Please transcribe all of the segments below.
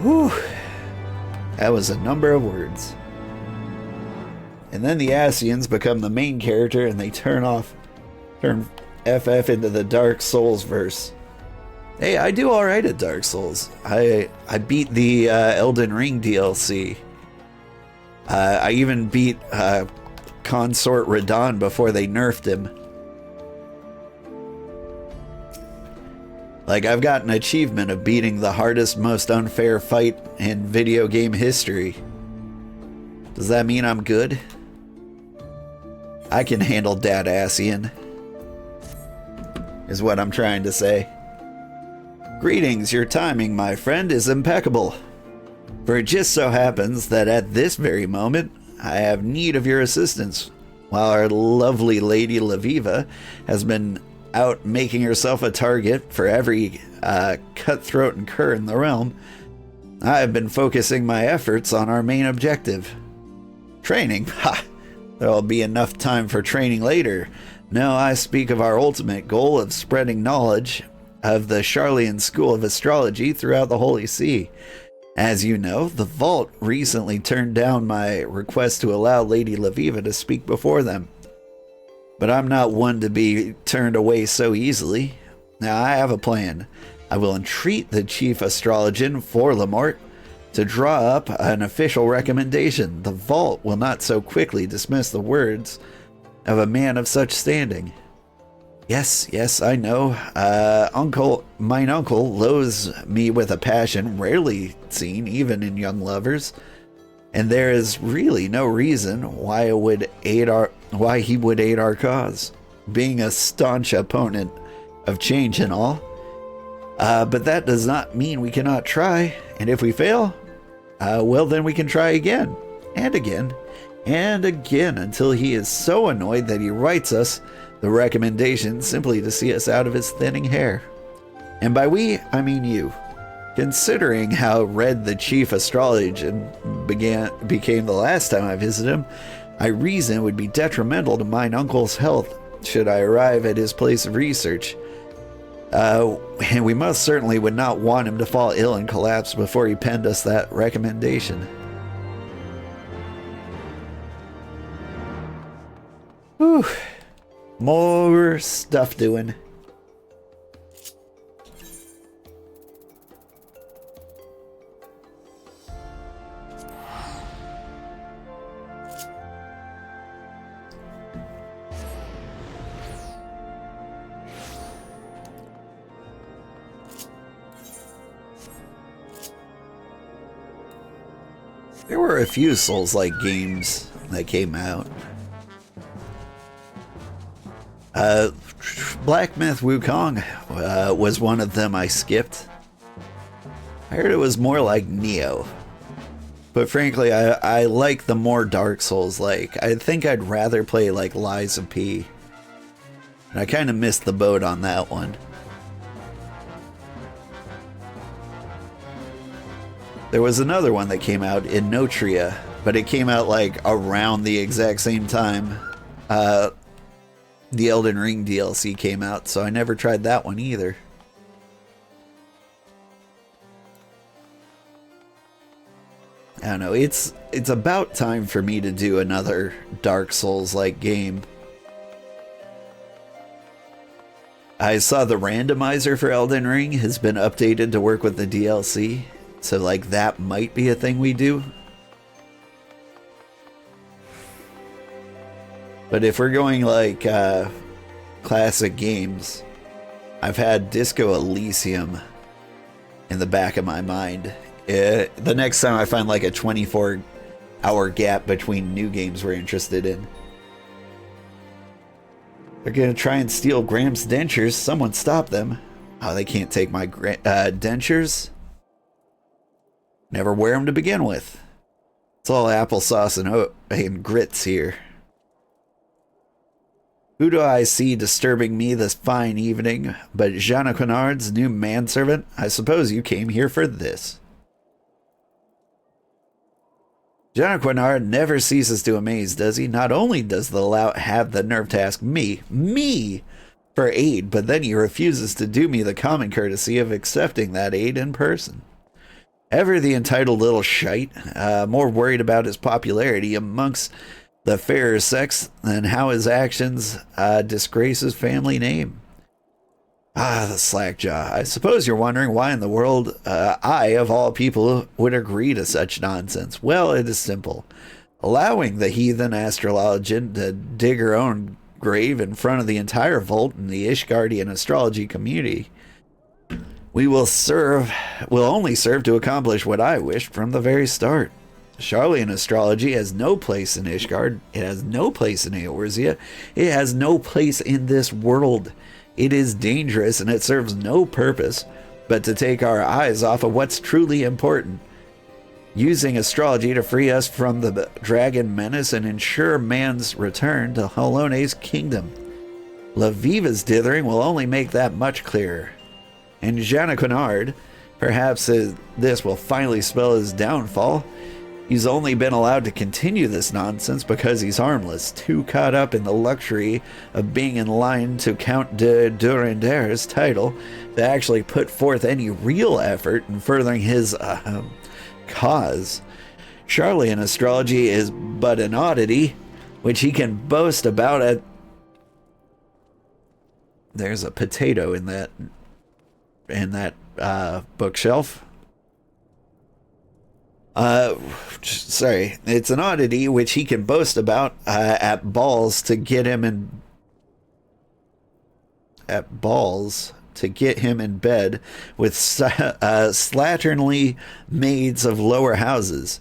Whew. That was a number of words. And then the Asians become the main character and they turn FF into the Dark Souls verse. Hey, I do alright at Dark Souls. I beat the Elden Ring DLC. I even beat Consort Radon before they nerfed him. Like, I've got an achievement of beating the hardest, most unfair fight in video game history. Does that mean I'm good? I can handle Dadassian, is what I'm trying to say. Greetings, your timing, my friend, is impeccable. For it just so happens that at this very moment, I have need of your assistance. While our lovely Lady Laviva has been out making herself a target for every cutthroat and cur in the realm, I have been focusing my efforts on our main objective. Training? Ha! There'll be enough time for training later. No, I speak of our ultimate goal of spreading knowledge of the Charlian school of astrology throughout the Holy See. As you know, the Vault recently turned down my request to allow Lady Laviva to speak before them. But I'm not one to be turned away so easily. Now I have a plan. I will entreat the Chief Astrologian for Lamort to draw up an official recommendation. The Vault will not so quickly dismiss the words of a man of such standing. Yes, I know. Mine uncle loathes me with a passion rarely seen even in young lovers, and there is really no reason why he would aid our cause, being a staunch opponent of change and all. But that does not mean we cannot try, and if we fail, well, then we can try again, and again, and again, until he is so annoyed that he writes us the recommendation simply to see us out of his thinning hair. And by we, I mean you. Considering how red the Chief Astrologian became the last time I visited him, I reason it would be detrimental to mine uncle's health should I arrive at his place of research. And we most certainly would not want him to fall ill and collapse before he penned us that recommendation. Whew. More stuff doing. There were a few Souls-like games that came out. Black Myth Wukong was one of them I skipped. I heard it was more like Neo. But frankly, I like the more Dark Souls-like. I think I'd rather play like Lies of P. And I kind of missed the boat on that one. There was another one that came out in Notria, but it came out like around the exact same time the Elden Ring DLC came out, so I never tried that one either. I don't know, it's about time for me to do another Dark Souls-like game. I saw the randomizer for Elden Ring has been updated to work with the DLC, so like that might be a thing we do. But if we're going like classic games, I've had Disco Elysium in the back of my mind. The next time I find like a 24-hour gap between new games we're interested in. They're gonna try and steal Graham's dentures. Someone stop them. Oh, they can't take my dentures. Never wear them to begin with. It's all applesauce and grits here. Who do I see disturbing me this fine evening but Jeanne Quinard's new manservant? I suppose you came here for this. Jeanne Quinard never ceases to amaze, does he? Not only does the lout have the nerve to ask me, for aid, but then he refuses to do me the common courtesy of accepting that aid in person. Ever the entitled little shite, more worried about his popularity amongst the fairer sex than how his actions disgrace his family name. Ah, the slackjaw. I suppose you're wondering why in the world I, of all people, would agree to such nonsense. Well, it is simple. Allowing the heathen astrologian to dig her own grave in front of the entire vault in the Ishgardian astrology community will only serve to accomplish what I wished from the very start. Charlian astrology has no place in Ishgard. It has no place in Eorzea. It has no place in this world. It is dangerous and it serves no purpose but to take our eyes off of what's truly important. Using astrology to free us from the dragon menace and ensure man's return to Halone's kingdom. Laviva's dithering will only make that much clearer. And Janaquinard, perhaps this will finally spell his downfall. He's only been allowed to continue this nonsense because he's harmless, too caught up in the luxury of being in line to Count de Durendare's title to actually put forth any real effort in furthering his cause. Charlian astrology is but an oddity, which he can boast about at... There's a potato in that bookshelf. Sorry, it's an oddity which he can boast about at balls to get him in bed with slatternly maids of lower houses.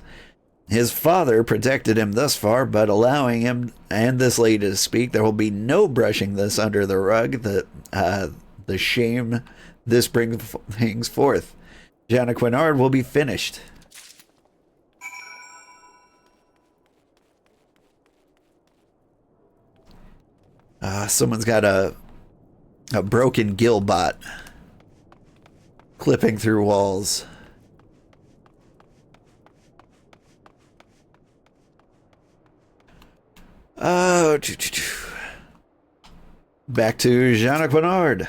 His father protected him thus far, but allowing him and this lady to speak, there will be no brushing this under the rug. The shame this brings forth. Janaquinard will be finished. Someone's got a broken gillbot clipping through walls. Back to Janaquinard.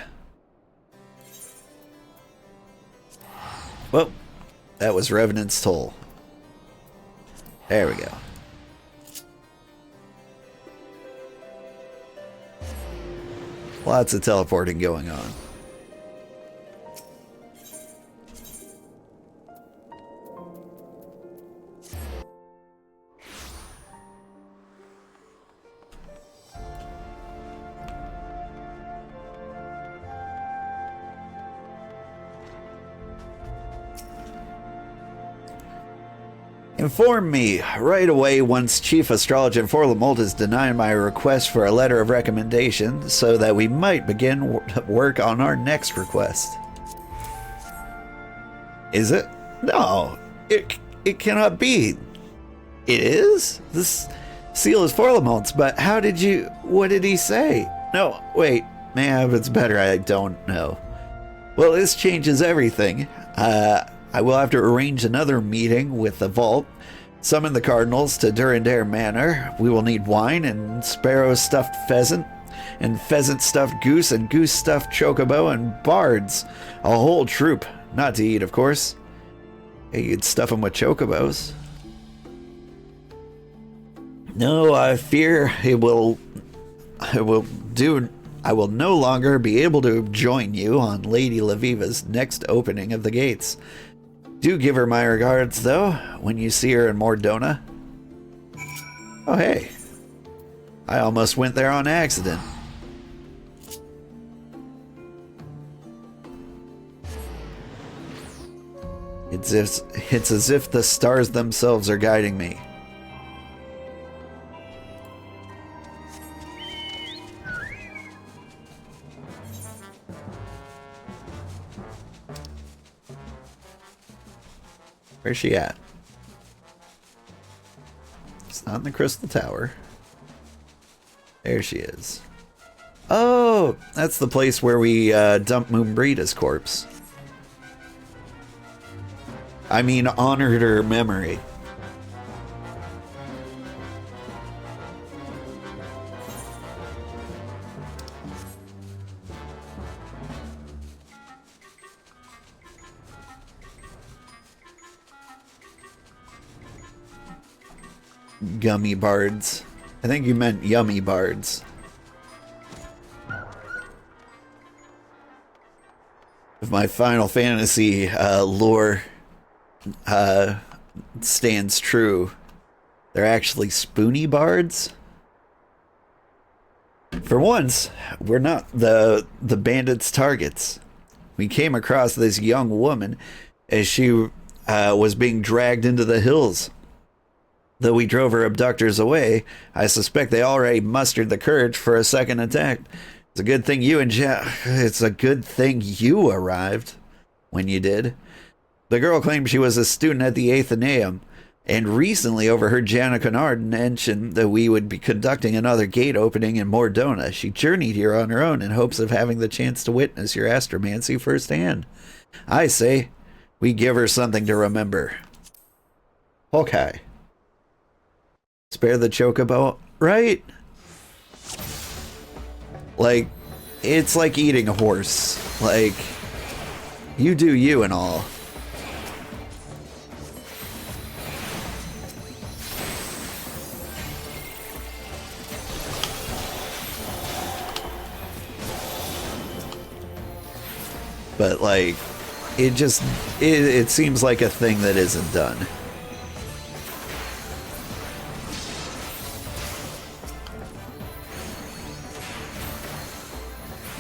Well, that was Revenant's Toll. There we go. Lots of teleporting going on. Inform me right away once Chief Astrologian Forlamolt has denied my request for a letter of recommendation so that we might begin work on our next request. Is it? No, it cannot be. It is? This seal is Forlamolt's, but what did he say? No, wait, man, it's better I don't know. Well, this changes everything. I will have to arrange another meeting with the vault, summon the cardinals to Durandare Manor. We will need wine and sparrow-stuffed pheasant, and pheasant-stuffed goose, and goose-stuffed chocobo, and bards. A whole troop. Not to eat, of course. Hey, you'd stuff them with chocobos. No, I fear I will no longer be able to join you on Lady Laviva's next opening of the gates. Do give her my regards, though, when you see her in Mordona. Oh, hey. I almost went there on accident. It's as if the stars themselves are guiding me. Where's she at? It's not in the Crystal Tower. There she is. Oh, that's the place where we dumped Moonbreeda's corpse. I mean, honored her memory. gummy bards. I think you meant yummy bards. If my Final Fantasy lore stands true, they're actually spoony bards. For once, we're not the bandits' targets. We came across this young woman as she was being dragged into the hills. Though we drove her abductors away, I suspect they already mustered the courage for a second attack. It's a good thing you arrived when you did. The girl claimed she was a student at the Athenaeum, and recently overheard Jana Kennard mention that we would be conducting another gate opening in Mordona. She journeyed here on her own in hopes of having the chance to witness your astromancy firsthand. I say, we give her something to remember. Okay. Spare the chocobo, right? Like, it's like eating a horse. Like, you do you and all. But, like, it seems like a thing that isn't done.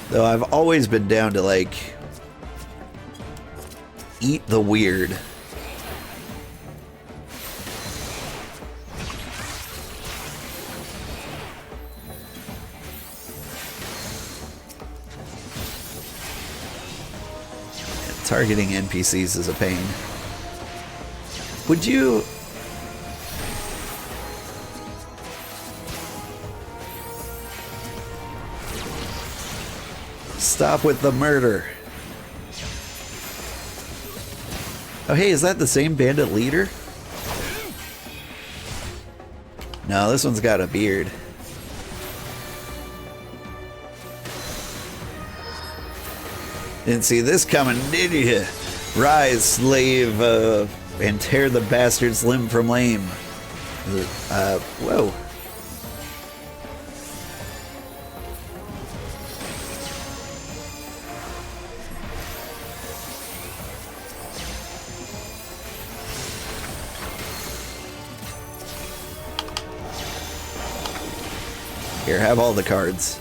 Though I've always been down to, like, eat the weird. Targeting NPCs is a pain. Would you... Stop with the murder. Oh, hey, is that the same bandit leader? No, this one's got a beard. Didn't see this coming, did you? Rise, slave, and tear the bastard's limb from lame. Whoa. Here, have all the cards.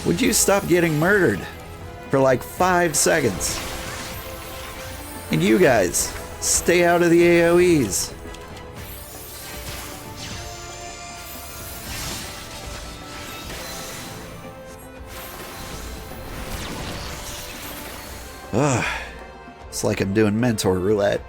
Would you stop getting murdered for like 5 seconds? And you guys, stay out of the AoEs. Ugh, it's like I'm doing mentor roulette.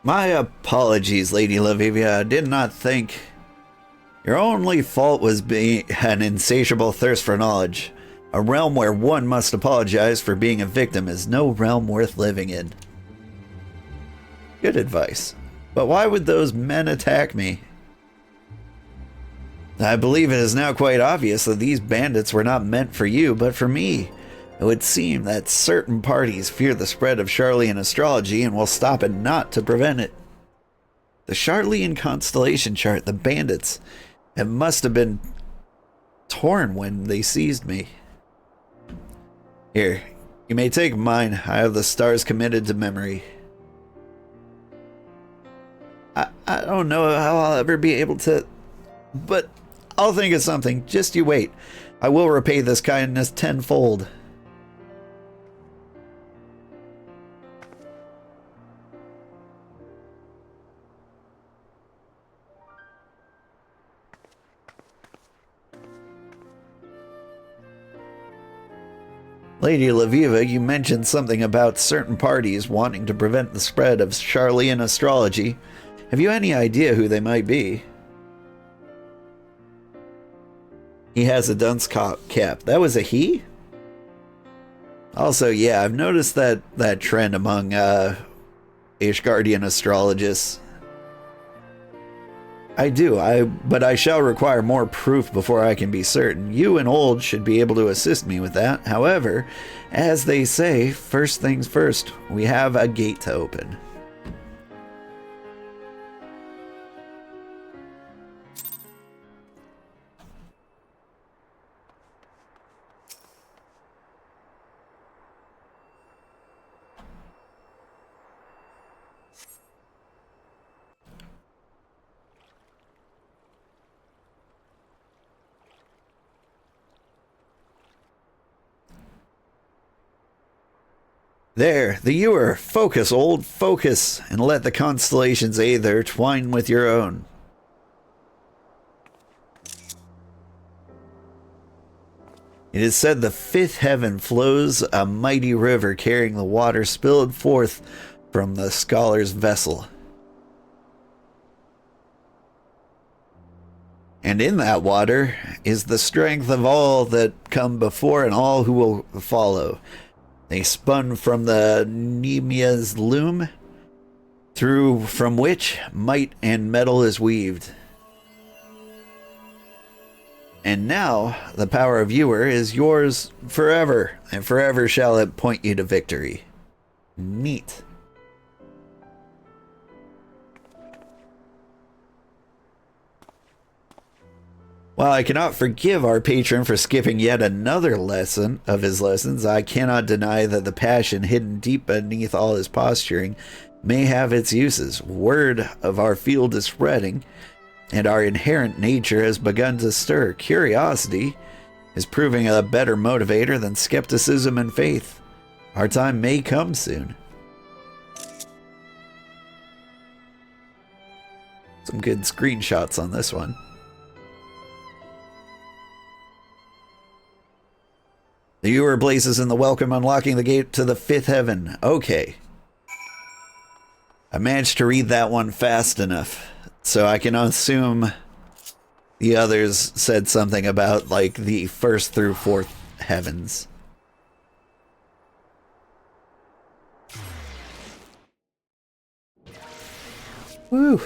My apologies, Lady Lavivia. I did not think... Your only fault was being an insatiable thirst for knowledge. A realm where one must apologize for being a victim is no realm worth living in. Good advice. But why would those men attack me? I believe it is now quite obvious that these bandits were not meant for you, but for me. It would seem that certain parties fear the spread of Charlian astrology and will stop it not to prevent it. The Charlian constellation chart, the bandits, it must have been torn when they seized me. Here, you may take mine. I have the stars committed to memory. I don't know how I'll ever be able to... But I'll think of something. Just you wait. I will repay this kindness tenfold. Lady Laviva, you mentioned something about certain parties wanting to prevent the spread of Charlian astrology. Have you any idea who they might be? He has a dunce cap. That was a he? Also, yeah, I've noticed that trend among Ashgardian astrologists. I do, but I shall require more proof before I can be certain. You and Old should be able to assist me with that. However, as they say, first things first, we have a gate to open. There, the ewer. Focus, Old, focus, and let the constellations aether twine with your own. It is said the fifth heaven flows a mighty river carrying the water spilled forth from the scholar's vessel. And in that water is the strength of all that come before and all who will follow. They spun from the Nemia's loom, through from which might and metal is weaved. And now the power of Ewer is yours forever, and forever shall it point you to victory. Neat. While I cannot forgive our patron for skipping yet another lesson of his lessons, I cannot deny that the passion hidden deep beneath all his posturing may have its uses. Word of our field is spreading, and our inherent nature has begun to stir. Curiosity is proving a better motivator than skepticism and faith. Our time may come soon. Some good screenshots on this one. The ewer blazes in the welcome, unlocking the gate to the fifth heaven. Okay. I managed to read that one fast enough, so I can assume the others said something about, like, the first through fourth heavens. Woo!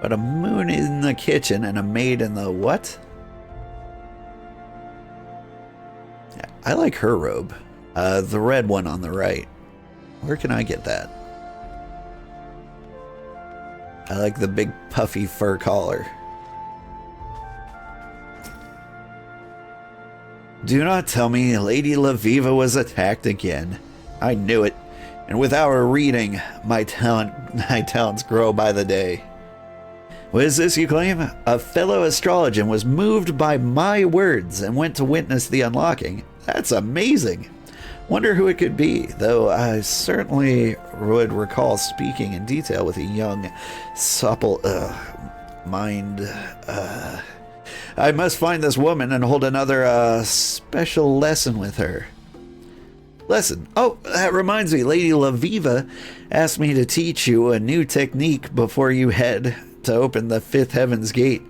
But a moon in the kitchen and a maid in the what? I like her robe. The red one on the right. Where can I get that? I like the big puffy fur collar. Do not tell me Lady Laviva was attacked again. I knew it. And with our reading, my talents grow by the day. What is this you claim? A fellow Astrologian was moved by my words and went to witness the unlocking. That's amazing. Wonder who it could be, though I certainly would recall speaking in detail with a young, supple, mind. I must find this woman and hold another, special lesson with her. Lesson? Oh, that reminds me, Lady Laviva asked me to teach you a new technique before you head to open the fifth heaven's gate,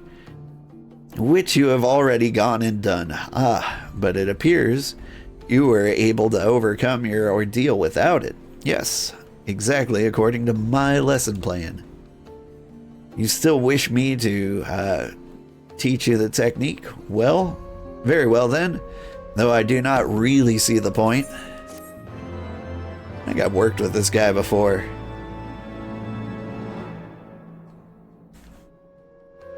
which you have already gone and done. Ah, but it appears you were able to overcome your ordeal without it. Yes, exactly according to my lesson plan. You still wish me to teach you the technique? Well, very well then, though I do not really see the point. I think I've worked with this guy before.